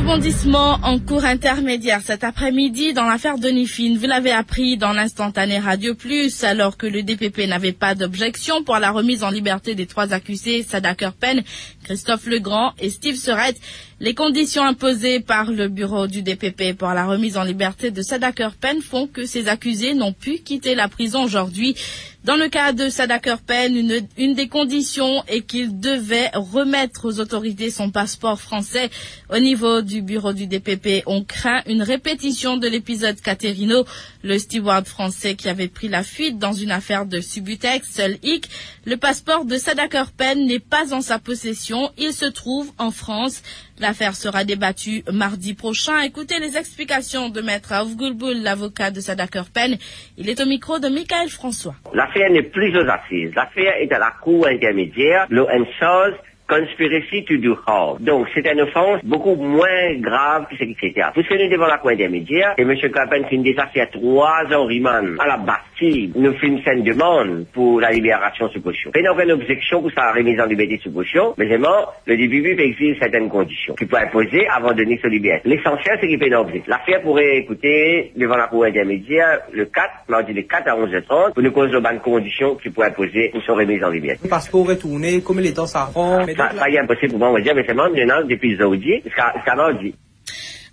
Rebondissement en cour intermédiaire cet après-midi dans l'affaire Donifine. Vous l'avez appris dans l'instantané Radio Plus, alors que le DPP n'avait pas d'objection pour la remise en liberté des trois accusés, Sada Kerpen, Christophe Legrand et Steve Serette. Les conditions imposées par le bureau du DPP pour la remise en liberté de Sada Kerpen font que ces accusés n'ont pu quitter la prison aujourd'hui. Dans le cas de Sada Kerpen, une des conditions est qu'il devait remettre aux autorités son passeport français. Au niveau du bureau du DPP, on craint une répétition de l'épisode Caterino, le steward français qui avait pris la fuite dans une affaire de Subutex. Seul hic, le passeport de Sada Kerpen n'est pas en sa possession, il se trouve en France. L'affaire sera débattue mardi prochain. Écoutez les explications de Maître Aoufgoulboul, l'avocat de Sada Kerpen. Il est au micro de Michael François. L'affaire n'est plus aux assises. L'affaire est à la cour intermédiaire. L'ONSOS, conspiracy to do harm. Donc, c'est une offense beaucoup moins grave que ce qui était. Puisque nous devant la cour intermédiaire, et M. Kerpen finit déjà fait 3 ans remand à la Bastille, nous finissons une demande pour la libération sous caution. Et nous avons une objection pour sa remise en liberté sous caution, mais vraiment, le DPP exige certaines conditions qui pourraient être posées avant de donner sa liberté. L'essentiel, c'est qu'il fait une objection. L'affaire pourrait écouter devant la cour intermédiaire le 4, mardi le 4 à 11h30, pour nous causer de bonnes conditions qui pourraient être posées pour son remise en liberté. Le passeport retourné, comme il est dans sa rang. Ça y est impossible pour moi, on va dire, mais c'est maintenant depuis aujourd'hui jusqu'à mardi.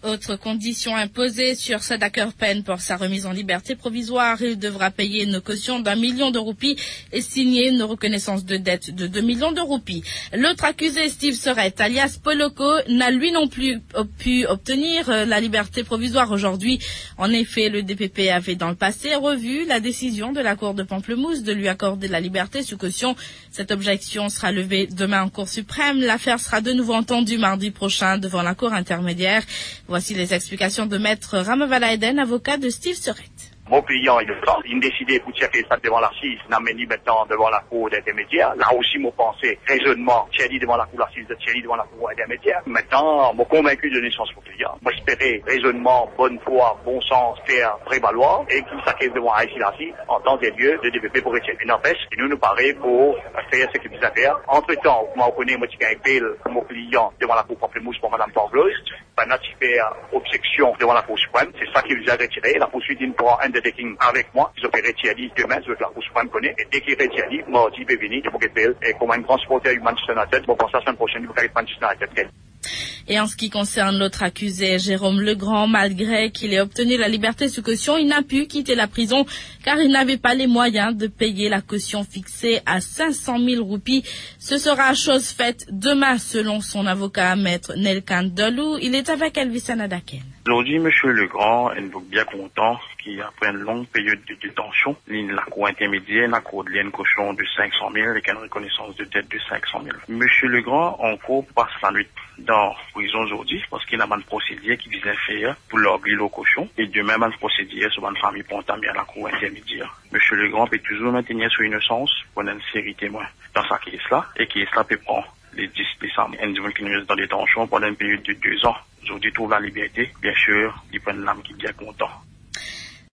Autre condition imposée sur Sada Kerpen pour sa remise en liberté provisoire, il devra payer une caution d'1 million de roupies et signer une reconnaissance de dette de 2 millions de roupies. L'autre accusé, Steve Serette, alias Poloko, n'a lui non plus pu obtenir la liberté provisoire aujourd'hui. En effet, le DPP avait dans le passé revu la décision de la Cour de Pamplemousse de lui accorder la liberté sous caution. Cette objection sera levée demain en Cour suprême. L'affaire sera de nouveau entendue mardi prochain devant la Cour intermédiaire. Voici les explications de Maître Ramevala Eden, avocat de Steve Serette. Mon client, il décidé pour tirer ça devant l'assise, n'amener maintenant devant la cour d'intermédiaire. Là aussi, mon pensée, raisonnement, Thierry devant la cour d'assise, Thierry devant la cour intermédiaire. Maintenant, mon convaincu de naissance mon client. Moi, j'espérais raisonnement, bonne foi, bon sens, faire prévaloir et qu'il s'acquiert devant l'assise en temps et lieu de DPP pour retirer. Il n'empêche, il nous paraît pour faire ce qu'il faut faire. Entre-temps, moi, on connaît, moi, qui a appelé mon client devant la cour Pamplemousse pour Madame Pangloise. Pendant qu'il fait objection devant la Cour suprême, c'est ça qu'il a retiré. La poursuite, il prend un undertaking avec moi. Ils opèrent Thierry demain, je veux que la Cour suprême connaît. Et dès qu'il est Thierry, mardi, il peut venir, il faut qu'il et comme un transporteur du Manchester United, bon, pour la semaine prochaine, il faut qu'il ait Manchester United. Et en ce qui concerne l'autre accusé, Jérôme Legrand, malgré qu'il ait obtenu la liberté sous caution, il n'a pu quitter la prison car il n'avait pas les moyens de payer la caution fixée à 500 000 roupies. Ce sera chose faite demain selon son avocat, maître Nelkan Dolou. Il est avec Elvis Anadaken. Aujourd'hui, M. Legrand est bien content qu'après une longue période de détention, la cour intermédiaire n'a accordé une caution de 500 000 avec une reconnaissance de dette de 500 000. M. Legrand, en cours, passe la nuit dans prison aujourd'hui parce qu'il a un procédé qui visait faire pour l'obliger la caution et demain, un procédé sur une famille pour entamer à la cour intermédiaire. M. Legrand peut toujours maintenir son innocence pour une série témoin dans sa case-là et qui est là peut prendre les 10 décembre. Un individu qui nous reste dans détention pendant une période de 2 ans. Aujourd'hui, trouve la liberté. Bien sûr, il prend l'âme qui est bien content.